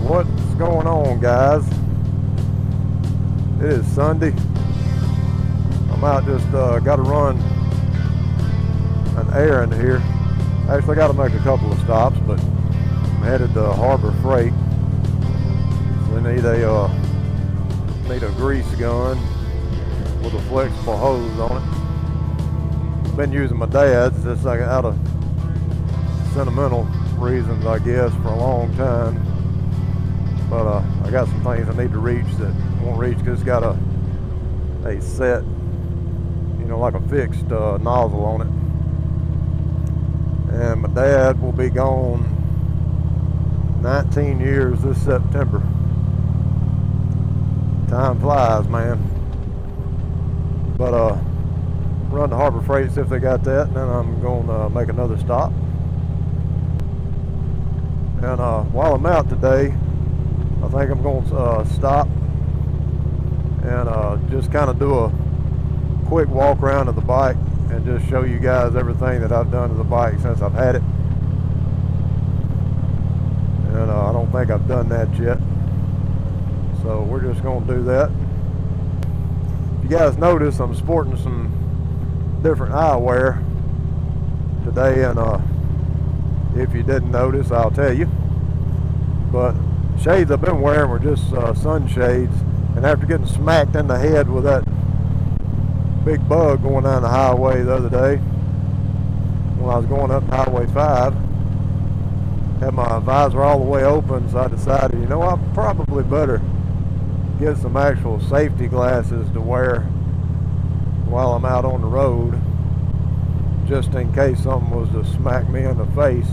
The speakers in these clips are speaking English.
What's going on, guys? It is Sunday. I'm out, just got to run an errand here. Actually got to make a couple of stops, but I'm headed to Harbor Freight. So they need a grease gun with a flexible hose on it. Been using my dad's, just like out of sentimental reasons, I guess, for a long time. But I got some things I need to reach that won't reach because it's got a set, like a fixed nozzle on it. And my dad will be gone 19 years this September. Time flies, man. But run to Harbor Freight, see if they got that, and then I'm going to make another stop. And while I'm out today, I think I'm going to stop and just kind of do a quick walk around of the bike and just show you guys everything that I've done to the bike since I've had it. And I don't think I've done that yet. So we're just going to do that. If you guys notice, I'm sporting some different eyewear today, and if you didn't notice, I'll tell you. But shades I've been wearing were just sunshades, and after getting smacked in the head with that big bug going down the highway the other day, when I was going up Highway 5, had my visor all the way open, so I decided, I probably better get some actual safety glasses to wear while I'm out on the road, just in case something was to smack me in the face.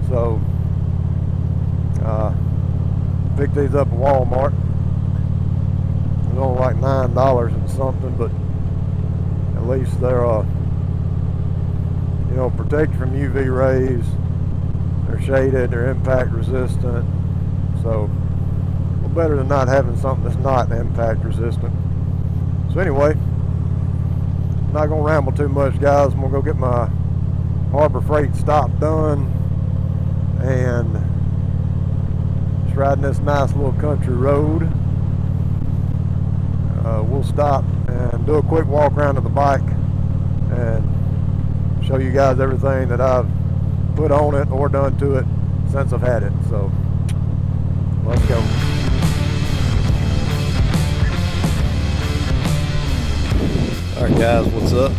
So picked these up at Walmart. It was only like $9 and something, but at least they're protect from UV rays. They're shaded, they're impact resistant, so better than not having something that's not impact resistant. So anyway, I'm not gonna ramble too much, guys. I'm gonna go get my Harbor Freight stop done and just riding this nice little country road. We'll stop and do a quick walk around to the bike and show you guys everything that I've put on it or done to it since I've had it. So let's go. Alright guys, what's up?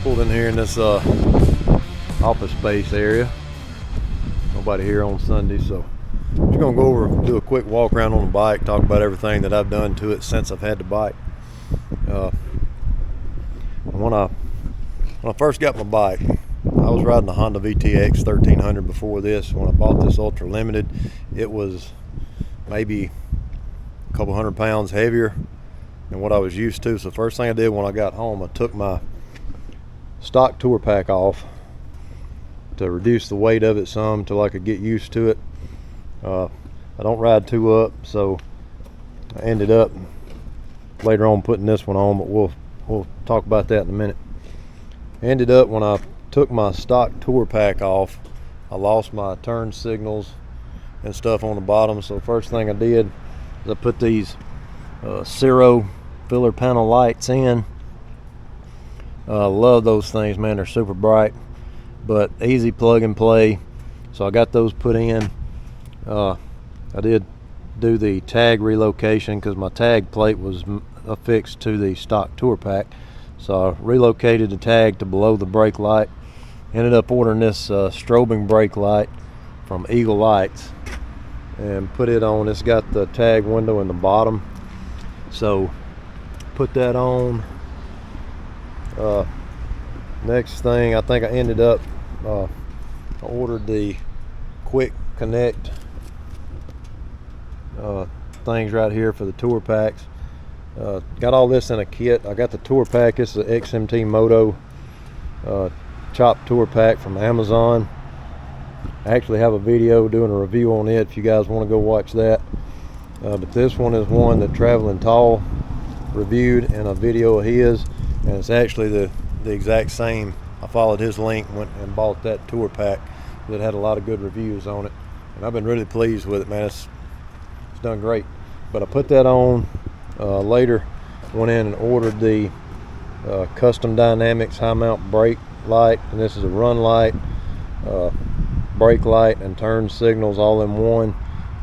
Pulled in here in this office space area. Nobody here on Sunday, so I'm just gonna go over and do a quick walk around on the bike, talk about everything that I've done to it since I've had the bike. When I first got my bike, I was riding the Honda VTX 1300 before this. When I bought this Ultra Limited, it was maybe a couple 100 pounds heavier than what I was used to. So first thing I did when I got home, I took my stock tour pack off to reduce the weight of it some till I could get used to it. I don't ride two up, so I ended up later on putting this one on, but we'll talk about that in a minute. Ended up, when I took my stock tour pack off, I lost my turn signals and stuff on the bottom. So first thing I did is I put these Ciro filler panel lights in. Love those things, man. They're super bright, but easy plug and play. So I got those put in. I did do the tag relocation because my tag plate was affixed to the stock tour pack. So I relocated the tag to below the brake light. Ended up ordering this strobing brake light from Eagle Lights and put it on. It's got the tag window in the bottom, so put that on. Next thing, I think I ended up I ordered the quick connect things right here for the tour packs. Got all this in a kit. I got the tour pack. This is the XMT Moto chopped tour pack from Amazon. I actually have a video doing a review on it if you guys want to go watch that. But this one is one that Traveling Tall reviewed in a video of his, and it's actually the exact same. I followed his link, went and bought that tour pack that had a lot of good reviews on it. and I've been really pleased with it, man. It's done great. But I put that on later, went in and ordered the Custom Dynamics high mount brake light, and this is a run light, brake light, and turn signals all in one.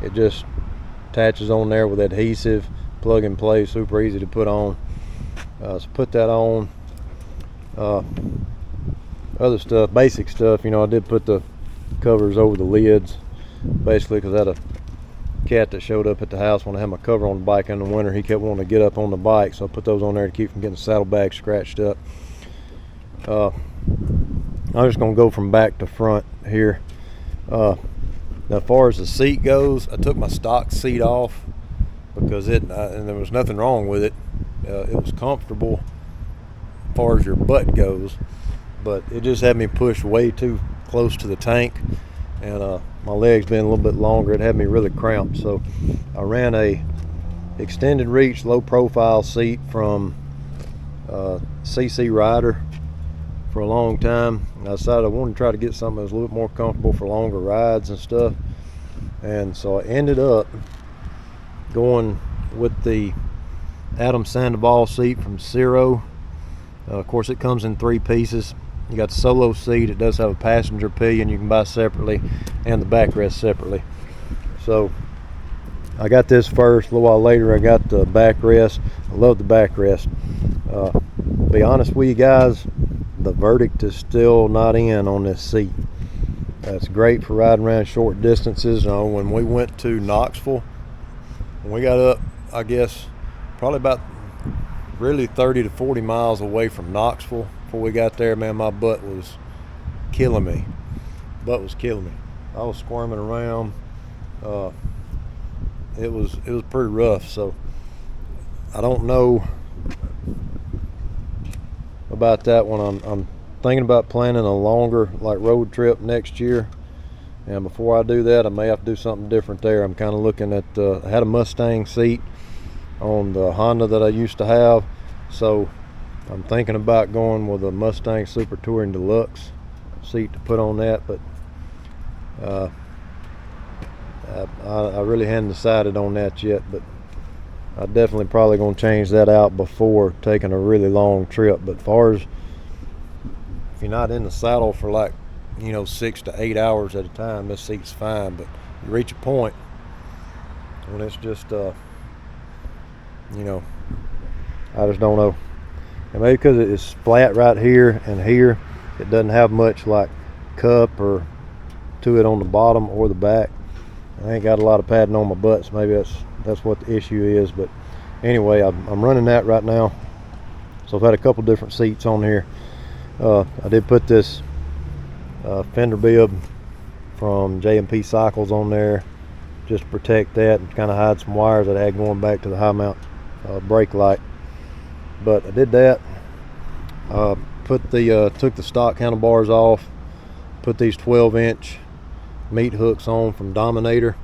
It just attaches on there with adhesive, plug and play, super easy to put on. So put that on. Other stuff, basic stuff, you know, I did put the covers over the lids, basically because I had a cat that showed up at the house when I had my cover on the bike in the winter. He kept wanting to get up on the bike, so I put those on there to keep from getting the saddlebag scratched up. I'm just gonna go from back to front here. Now, as far as the seat goes, I took my stock seat off because and there was nothing wrong with it. It was comfortable as far as your butt goes, but it just had me pushed way too close to the tank, and my legs being a little bit longer, it had me really cramped. So I ran a extended reach low profile seat from CC Rider for a long time. I decided I wanted to try to get something that was a little bit more comfortable for longer rides and stuff, and so I ended up going with the Adam Sandoval seat from Ciro. Of course, it comes in 3 pieces. You got the solo seat. It does have a passenger pillion you can buy separately, and the backrest separately. So I got this first. A little while later I got the backrest. I love the backrest. To be honest with you guys, the verdict is still not in on this seat. It's great for riding around short distances. When we went to Knoxville, when we got up, I guess probably about really 30 to 40 miles away from Knoxville, before we got there, man, my butt was killing me. I was squirming around. It was pretty rough. So I don't know about that one. I'm thinking about planning a longer road trip next year, and before I do that, I may have to do something different there. I'm kind of looking at I had a Mustang seat on the Honda that I used to have, so I'm thinking about going with a Mustang Super Touring Deluxe seat to put on that, but I really hadn't decided on that yet. But I definitely probably going to change that out before taking a really long trip. But as far as if you're not in the saddle for 6 to 8 hours at a time, this seat's fine. But you reach a point when it's just I just don't know. And maybe because it's flat right here and here, it doesn't have much cup or to it on the bottom or the back. I ain't got a lot of padding on my butt, so maybe that's what the issue is. But anyway, I'm running that right now. So I've had a couple different seats on here. I did put this fender bib from J&P Cycles on there just to protect that and kind of hide some wires that I had going back to the high mount brake light. But I did that. Took the stock handlebars off, put these 12-inch meat hooks on from Dominator,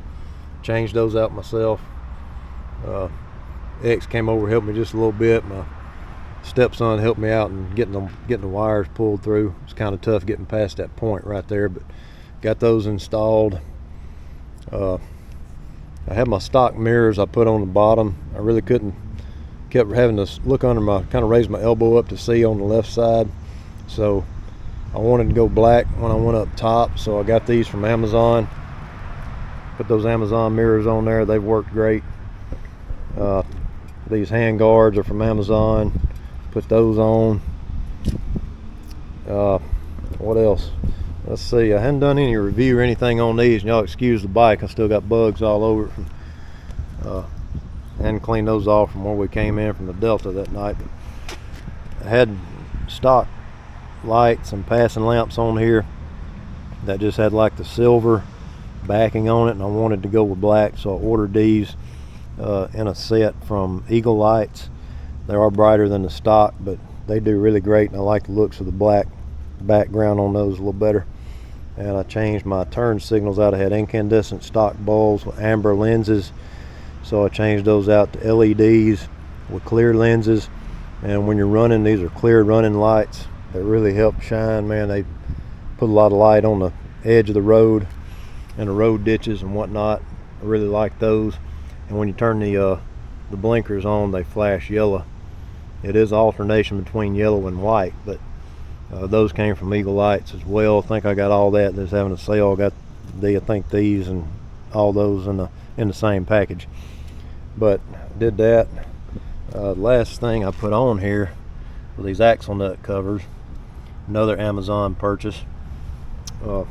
changed those out myself. X came over, helped me just a little bit. My stepson helped me out in getting the wires pulled through. It's kind of tough getting past that point right there, but got those installed. I had my stock mirrors I put on the bottom. I really kept having to look under kind of raise my elbow up to see on the left side. So I wanted to go black when I went up top, so I got these from Amazon. Put those Amazon mirrors on there. They've worked great. These hand guards are from Amazon. Put those on. What else? Let's see. I hadn't done any review or anything on these, and y'all excuse the bike. I still got bugs all over it from and cleaned those off from where we came in from the Delta that night. But I had stock lights and passing lamps on here that just had the silver backing on it, and I wanted to go with black, so I ordered these in a set from Eagle Lights. They are brighter than the stock, but they do really great, and I like the looks of the black background on those a little better. And I changed my turn signals out. I had incandescent stock bulbs with amber lenses, so I changed those out to LEDs with clear lenses. And when you're running, these are clear running lights that really help shine, man. They put a lot of light on the edge of the road, in the road ditches and whatnot. I really like those. And when you turn the blinkers on, they flash yellow. It is alternation between yellow and white, but those came from Eagle Lights as well. I think I got all that that's having a sale. I got I think these and all those in the same package. But did that. Last thing I put on here were these axle nut covers. Another Amazon purchase. And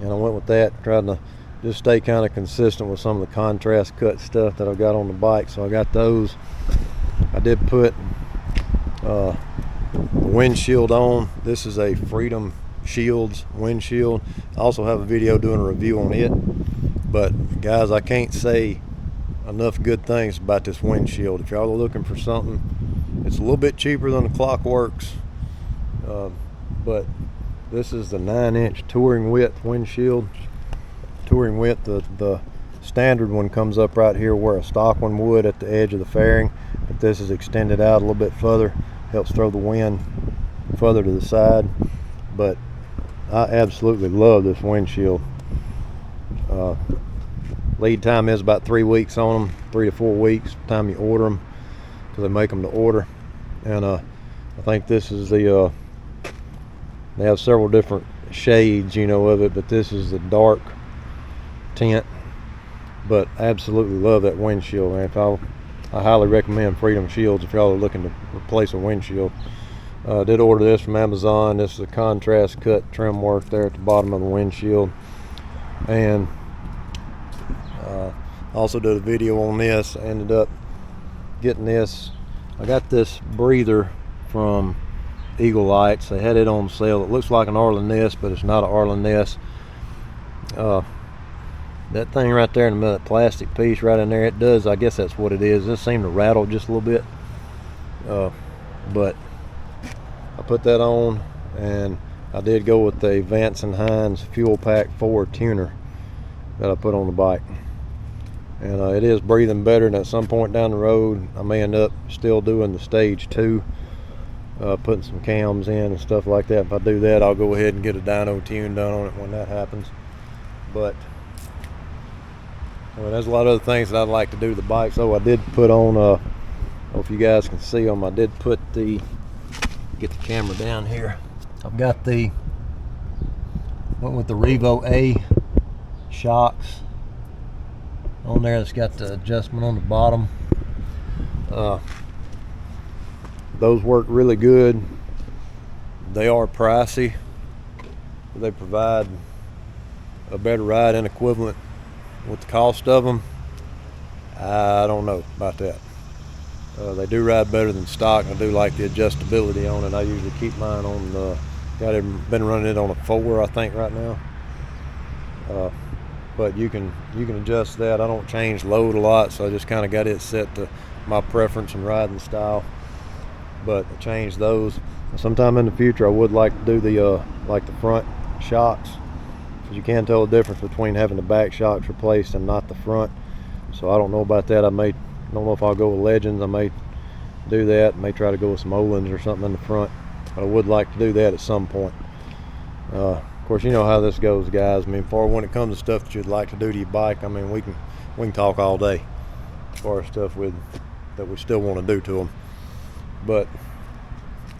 I went with that, tried to just stay kind of consistent with some of the contrast cut stuff that I got on the bike. So I got those. I did put the windshield on. This is a Freedom Shields windshield. I also have a video doing a review on it. But guys, I can't say enough good things about this windshield. If y'all are looking for something, it's a little bit cheaper than the Clockworks, but this is the 9-inch touring width windshield. Touring width, the standard one comes up right here where a stock one would at the edge of the fairing, but this is extended out a little bit further, helps throw the wind further to the side. But I absolutely love this windshield. Lead time is about 3 weeks on them, 3 to 4 weeks time you order them, because they make them to order. And I think this is the they have several different shades, you know, of it, but this is the dark tint. But absolutely love that windshield, man. I highly recommend Freedom Shields if y'all are looking to replace a windshield. Did order this from Amazon. This is a contrast cut trim work there at the bottom of the windshield. And also did a video on this. I ended up getting this. I got this breather from Eagle Lights. They had it on sale. It looks like an Arlen Ness, but it's not an Arlen Ness. That thing right there in the middle, that plastic piece right in there, it does, I guess that's what it is. It seemed to rattle just a little bit. But I put that on, and I did go with the Vance & Hines Fuel Pack 4 tuner that I put on the bike. And it is breathing better, and at some point down the road I may end up still doing the stage 2, putting some cams in and stuff like that. If I do that, I'll go ahead and get a dyno tune done on it when that happens. But there's a lot of other things that I'd like to do to the bike. So I did put on, I don't know if you guys can see them, I did put get the camera down here. I've got went with the Revo A shocks on there. It's got the adjustment on the bottom. Those work really good. They are pricey. They provide a better ride and equivalent with the cost of them. I don't know about that. They do ride better than stock. I do like the adjustability on it. I usually keep mine on been running it on a 4, I think, right now. But you can adjust that. I don't change load a lot, so I just kind of got it set to my preference and riding style. But I changed those. Sometime in the future, I would like to do the like the front shocks, because you can tell the difference between having the back shocks replaced and not the front. So I don't know about that. I don't know if I'll go with Legends. I may do that. May try to go with some Olins or something in the front. But I would like to do that at some point. Of course, you know how this goes, guys. I mean, when it comes to stuff that you'd like to do to your bike, I mean, we can talk all day as far as stuff that we still want to do to them. But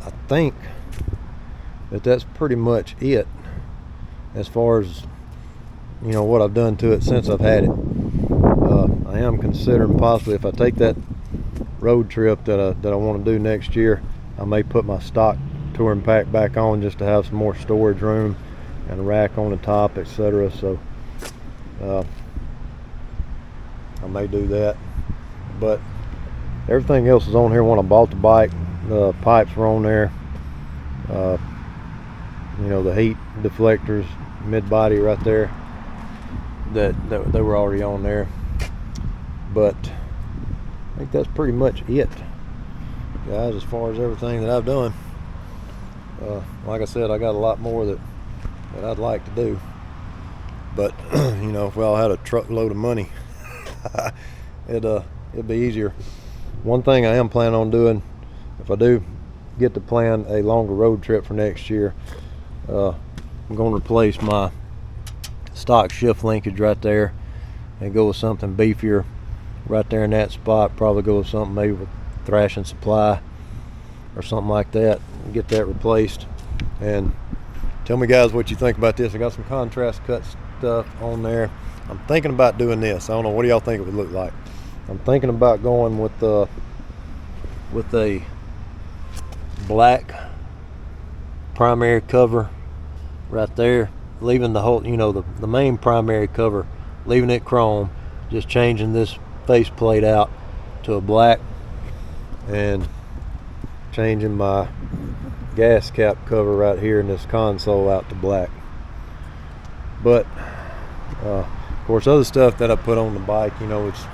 I think that's pretty much it as far as, you know, what I've done to it since I've had it. I am considering possibly, if I take that road trip that I want to do next year, I may put my stock touring pack back on just to have some more storage room and a rack on the top, etc. So I may do that. But everything else is on here when I bought the bike. The pipes were on there. You know, the heat deflectors, mid-body right there, that they were already on there. But I think that's pretty much it, guys, as far as everything that I've done. Like I said, I got a lot more that I'd like to do, but you know, if we all had a truckload of money, it'd be easier. One thing I am planning on doing, if I do get to plan a longer road trip for next year, I'm going to replace my stock shift linkage right there and go with something beefier right there in that spot. Probably go with something maybe with thrashing supply or something like that, and get that replaced. And tell me guys what you think about this. I got some contrast cut stuff on there. I'm thinking about doing this. I don't know, what do y'all think it would look like? I'm thinking about going with a black primary cover right there, leaving the whole, you know, the main primary cover, leaving it chrome, just changing this faceplate out to a black, and changing my gas cap cover right here in this console out to black. But of course, other stuff that I put on the bike, you know, it's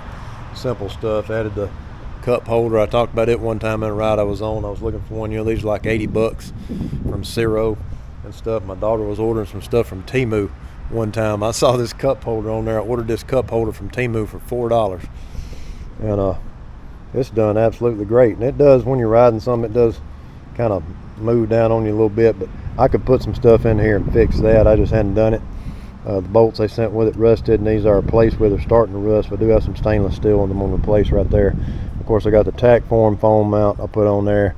simple stuff. Added the cup holder. I talked about it one time in a ride I was on. I was looking for one. You know, these are like 80 bucks from Ciro and stuff. My daughter was ordering some stuff from Temu one time. I saw this cup holder on there. I ordered this cup holder from Temu for $4, and it's done absolutely great. And it does, when you're riding something, it does kind of move down on you a little bit, but I could put some stuff in here and fix that. I just hadn't done it. The bolts they sent with it rusted, and these are replaced where they're starting to rust. But I do have some stainless steel in them on replace right there. Of course, I got the tack form foam mount I put on there,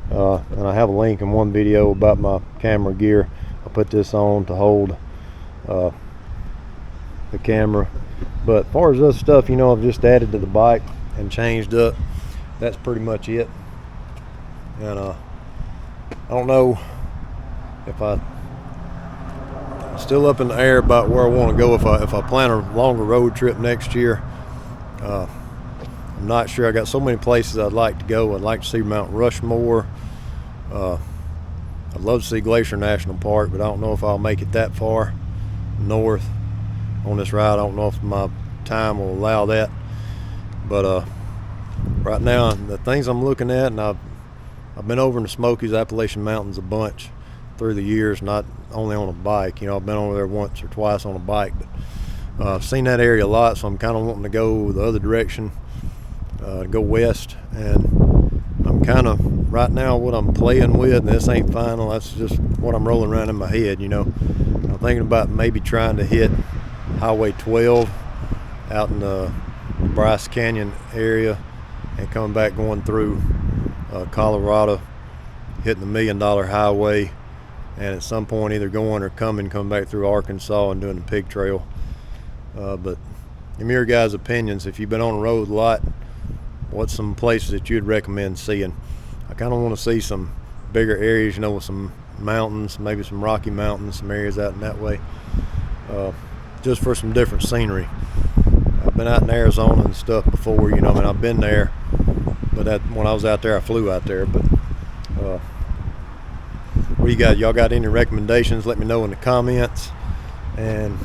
and I have a link in one video about my camera gear. I put this on to hold the camera. But as far as other stuff, you know, I've just added to the bike and changed up. That's pretty much it. And I don't know if I'm still up in the air about where I want to go if I plan a longer road trip next year. I'm not sure. I got so many places I'd like to go. I'd like to see Mount Rushmore. I'd love to see Glacier National Park, but I don't know if I'll make it that far north on this ride. I don't know if my time will allow that. But right now, the things I'm looking at, and I've been over in the Smokies, Appalachian Mountains a bunch through the years, not only on a bike. You know, I've been over there once or twice on a bike, but I've seen that area a lot, so I'm kind of wanting to go the other direction, go west. And I'm kind of, right now, what I'm playing with, and this ain't final, that's just what I'm rolling around in my head, you know. I'm thinking about maybe trying to hit Highway 12 out in the Bryce Canyon area and coming back going through Colorado, hitting the $1 Million Highway, and at some point either going or coming back through Arkansas and doing the pig trail. But give me your guys' opinions. If you've been on the road a lot, what's some places that you'd recommend seeing? I kind of want to see some bigger areas, you know, with some mountains, maybe some Rocky Mountains, some areas out in that way, just for some different scenery. I've been out in Arizona and stuff before, you know. I mean, I've been there, but when I was out there, I flew out there. But what do you got? Y'all got any recommendations? Let me know in the comments. And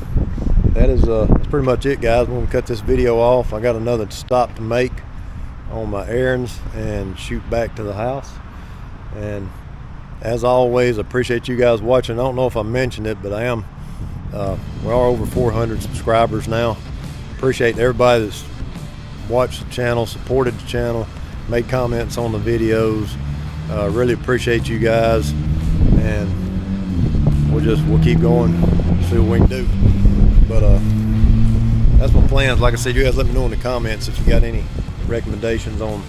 that is that's pretty much it, guys. I'm gonna cut this video off. I got another stop to make on my errands and shoot back to the house. And as always, I appreciate you guys watching. I don't know if I mentioned it, but I am we are over 400 subscribers now. Appreciate everybody that's watched the channel, supported the channel, made comments on the videos. Really appreciate you guys, and we'll keep going, see what we can do. But that's my plans. Like I said, you guys let me know in the comments if you got any recommendations on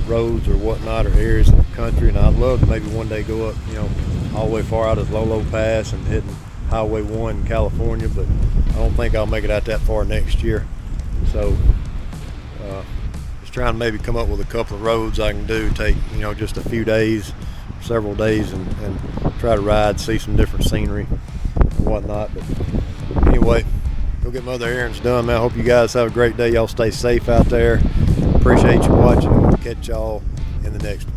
roads or whatnot, or areas in the country. And I'd love to maybe one day go up, you know, all the way far out as Lolo Pass and hitting Highway 1 in California, but I don't think I'll make it out that far next year. So just trying to maybe come up with a couple of roads I can do, take, you know, just a few days, several days, and try to ride, see some different scenery and whatnot. But anyway, go get my other errands done, man. I hope you guys have a great day. Y'all stay safe out there. Appreciate you watching. We'll catch y'all in the next one.